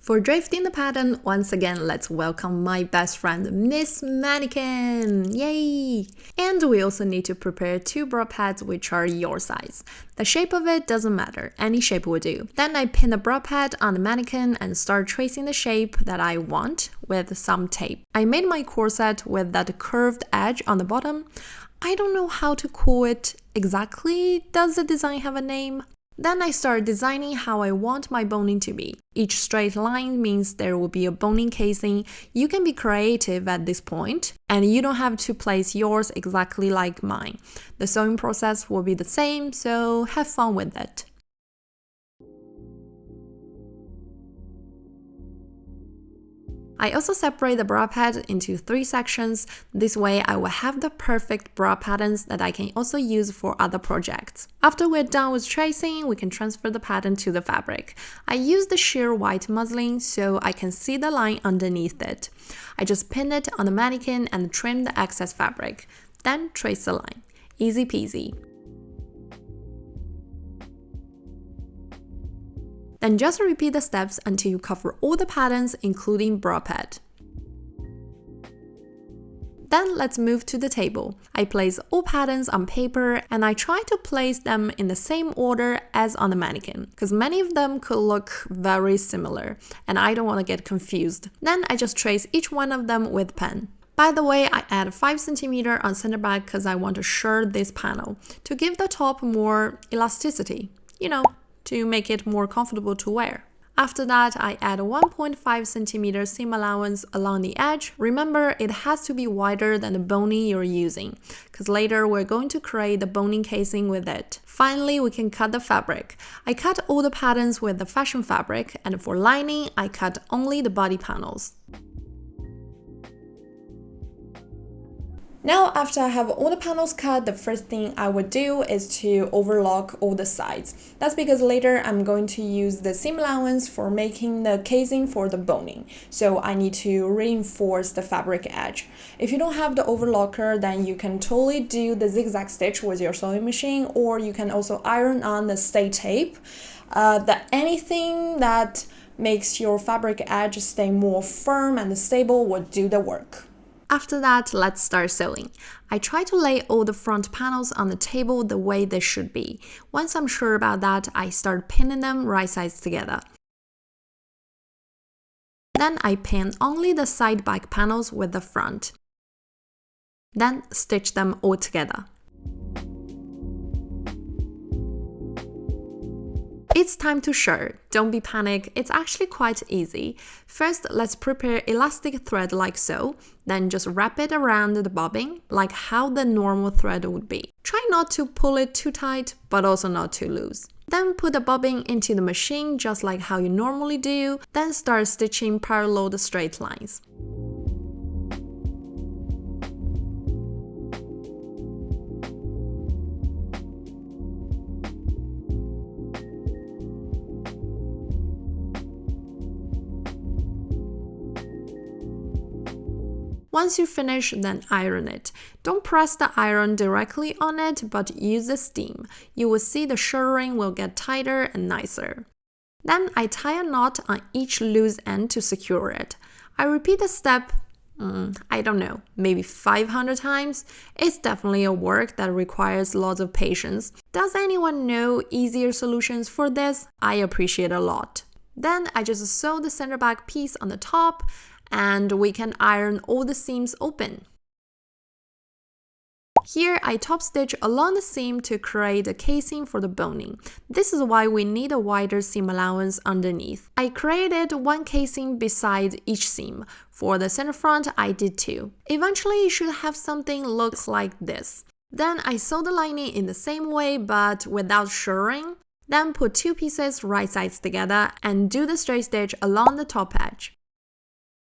For drafting the pattern, once again, let's welcome my best friend, Miss Mannequin! Yay! And we also need to prepare 2 bra pads which are your size. The shape of it doesn't matter, any shape will do. Then I pin the bra pad on the mannequin and start tracing the shape that I want with some tape. I made my corset with that curved edge on the bottom. I don't know how to call it exactly. Does the design have a name? Then I start designing how I want my boning to be. Each straight line means there will be a boning casing. You can be creative at this point, and you don't have to place yours exactly like mine. The sewing process will be the same, so have fun with it. I also separate the bra pad into 3 sections. This way I will have the perfect bra patterns that I can also use for other projects. After we're done with tracing, we can transfer the pattern to the fabric. I use the sheer white muslin so I can see the line underneath it. I just pin it on the mannequin and trim the excess fabric. Then trace the line. Easy peasy. Then just repeat the steps until you cover all the patterns, including bra pad. Then let's move to the table. I place all patterns on paper and I try to place them in the same order as on the mannequin, because many of them could look very similar and I don't want to get confused. Then I just trace each one of them with pen. By the way, I add 5 cm on center back because I want to shirk this panel to give the top more elasticity, to make it more comfortable to wear. After that, I add a 1.5 cm seam allowance along the edge. Remember, it has to be wider than the boning you're using, because later we're going to create the boning casing with it. Finally, we can cut the fabric. I cut all the patterns with the fashion fabric, and for lining, I cut only the body panels. Now, after I have all the panels cut, the first thing I would do is to overlock all the sides. That's because later I'm going to use the seam allowance for making the casing for the boning. So I need to reinforce the fabric edge. If you don't have the overlocker, then you can totally do the zigzag stitch with your sewing machine, or you can also iron on the stay tape. Anything that makes your fabric edge stay more firm and stable will do the work. After that, let's start sewing. I try to lay all the front panels on the table the way they should be. Once I'm sure about that, I start pinning them right sides together. Then I pin only the side back panels with the front. Then stitch them all together. It's time to shirk. Don't be panicked, it's actually quite easy. First, let's prepare elastic thread like so, then just wrap it around the bobbin, like how the normal thread would be. Try not to pull it too tight, but also not too loose. Then put the bobbin into the machine just like how you normally do, then start stitching parallel the straight lines. Once you finish, then iron it. Don't press the iron directly on it, but use the steam. You will see the shirring will get tighter and nicer. Then I tie a knot on each loose end to secure it. I repeat the step, I don't know, maybe 500 times. It's definitely a work that requires lots of patience. Does anyone know easier solutions for this? I appreciate a lot. Then I just sew the center back piece on the top, and we can iron all the seams open. Here I top stitch along the seam to create a casing for the boning. This is why we need a wider seam allowance underneath. I created 1 casing beside each seam. For the center front, I did 2. Eventually you should have something looks like this. Then I sew the lining in the same way but without shirring. Then put 2 pieces right sides together and do the straight stitch along the top edge.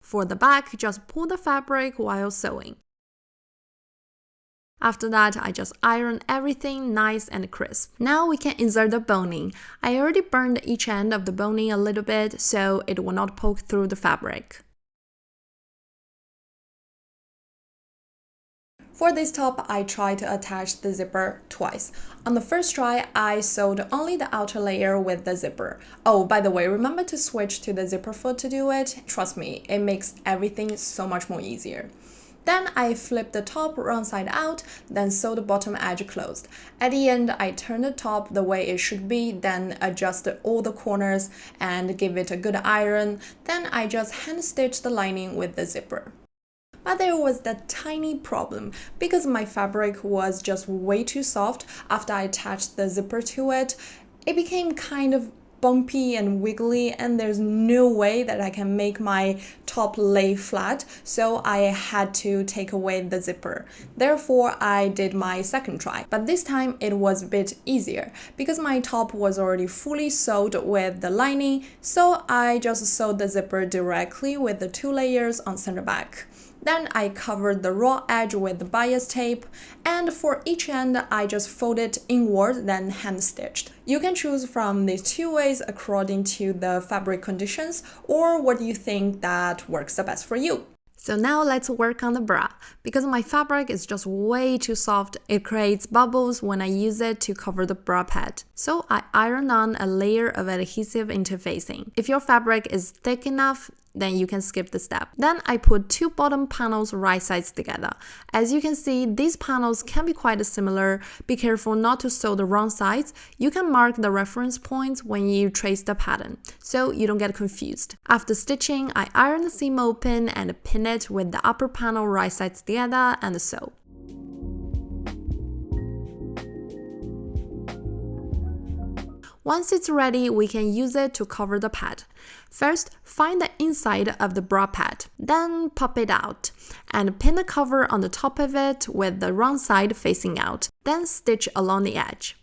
For the back, just pull the fabric while sewing. After that, I just iron everything nice and crisp. Now we can insert the boning. I already burned each end of the boning a little bit so it will not poke through the fabric. For this top, I tried to attach the zipper twice. On the first try, I sewed only the outer layer with the zipper. Oh, by the way, remember to switch to the zipper foot to do it. Trust me, it makes everything so much more easier. Then I flipped the top wrong side out, then sewed the bottom edge closed. At the end, I turned the top the way it should be, then adjusted all the corners and give it a good iron. Then I just hand stitched the lining with the zipper. But there was that tiny problem. Because my fabric was just way too soft after I attached the zipper to it, it became kind of bumpy and wiggly, and there's no way that I can make my top lay flat, so I had to take away the zipper. Therefore, I did my second try, but this time it was a bit easier because my top was already fully sewed with the lining, so I just sewed the zipper directly with the 2 layers on center back. Then I covered the raw edge with the bias tape, and for each end I just folded inward, then hand stitched. You can choose from these 2 ways according to the fabric conditions or what you think that works the best for you. So now let's work on the bra. Because my fabric is just way too soft, it creates bubbles when I use it to cover the bra pad. So I iron on a layer of adhesive interfacing. If your fabric is thick enough, then you can skip the step. Then I put 2 bottom panels right sides together. As you can see, these panels can be quite similar. Be careful not to sew the wrong sides. You can mark the reference points when you trace the pattern, so you don't get confused. After stitching, I iron the seam open and pin it with the upper panel right sides together and sew. Once it's ready, we can use it to cover the pad. First, find the inside of the bra pad, then pop it out, and pin the cover on the top of it with the wrong side facing out, then stitch along the edge.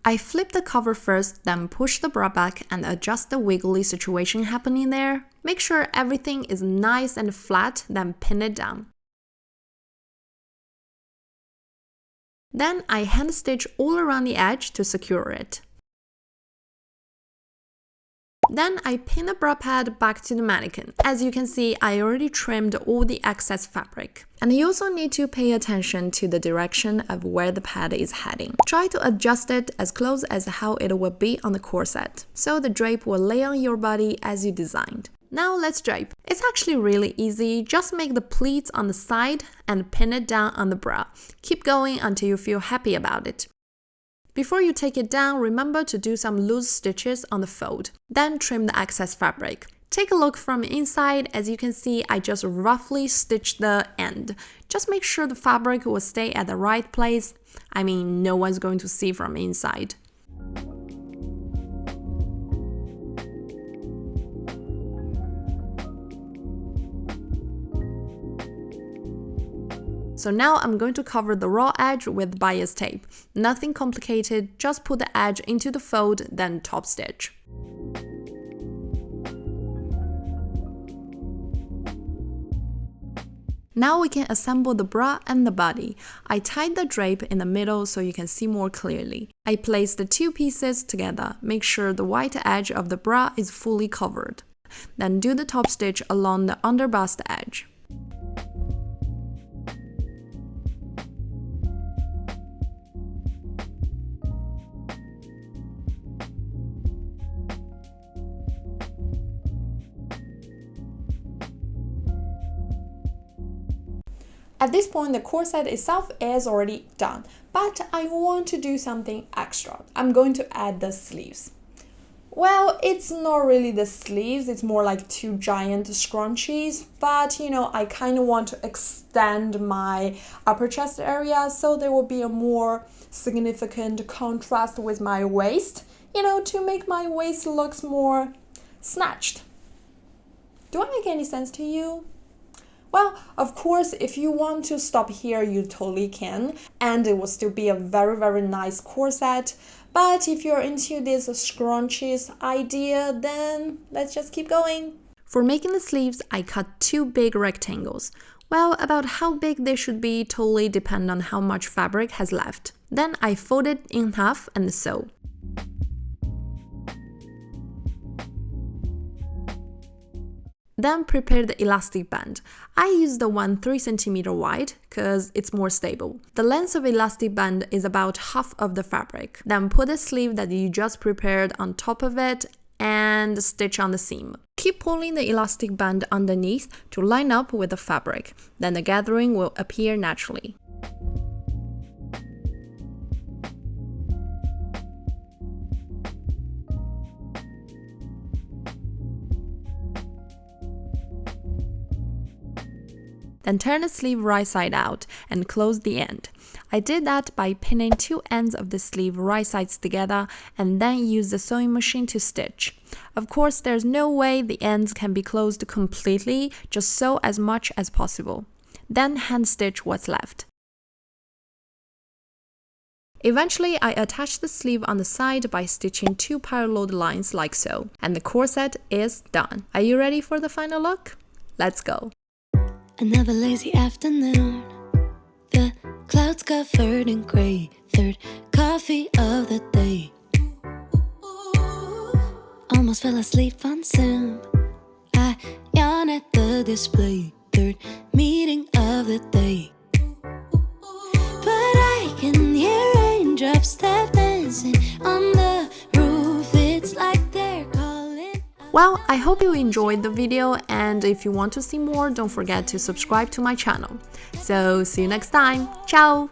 I flip the cover first, then push the bra back and adjust the wiggly situation happening there. Make sure everything is nice and flat, then pin it down. Then I hand stitch all around the edge to secure it. Then I pin the bra pad back to the mannequin. As you can see, I already trimmed all the excess fabric. And you also need to pay attention to the direction of where the pad is heading. Try to adjust it as close as how it will be on the corset, so the drape will lay on your body as you designed. Now let's drape. It's actually really easy. Just make the pleats on the side and pin it down on the bra. Keep going until you feel happy about it. Before you take it down, remember to do some loose stitches on the fold. Then trim the excess fabric. Take a look from inside. As you can see, I just roughly stitched the end. Just make sure the fabric will stay at the right place. I mean, no one's going to see from inside. So now I'm going to cover the raw edge with bias tape. Nothing complicated, just put the edge into the fold, then top stitch. Now we can assemble the bra and the body. I tied the drape in the middle so you can see more clearly. I placed the 2 pieces together. Make sure the white edge of the bra is fully covered. Then do the top stitch along the underbust edge. At this point, the corset itself is already done, but I want to do something extra. I'm going to add the sleeves. Well, it's not really the sleeves, it's more like 2 giant scrunchies, but I kind of want to extend my upper chest area so there will be a more significant contrast with my waist, to make my waist looks more snatched. Do I make any sense to you? Well, of course, if you want to stop here, you totally can, and it will still be a very, very nice corset. But if you're into this scrunchies idea, then let's just keep going. For making the sleeves, I cut 2 big rectangles. Well, about how big they should be totally depend on how much fabric has left. Then I fold it in half and sew. Then prepare the elastic band. I use the one 3 cm wide because it's more stable. The length of elastic band is about half of the fabric. Then put the sleeve that you just prepared on top of it and stitch on the seam. Keep pulling the elastic band underneath to line up with the fabric. Then the gathering will appear naturally. Then turn the sleeve right side out and close the end. I did that by pinning 2 ends of the sleeve right sides together and then use the sewing machine to stitch. Of course, there's no way the ends can be closed completely, just sew as much as possible. Then hand stitch what's left. Eventually, I attached the sleeve on the side by stitching 2 parallel lines like so, and the corset is done. Are you ready for the final look? Let's go! Another lazy afternoon, the clouds covered in gray, third coffee of the day. Almost fell asleep on Zoom, I yawn at the display, third meeting of the day. But I can hear raindrops tap dancing on the roof, it's like they're calling. Well, I hope you enjoyed the video, and if you want to see more, don't forget to subscribe to my channel. So, see you next time. Ciao!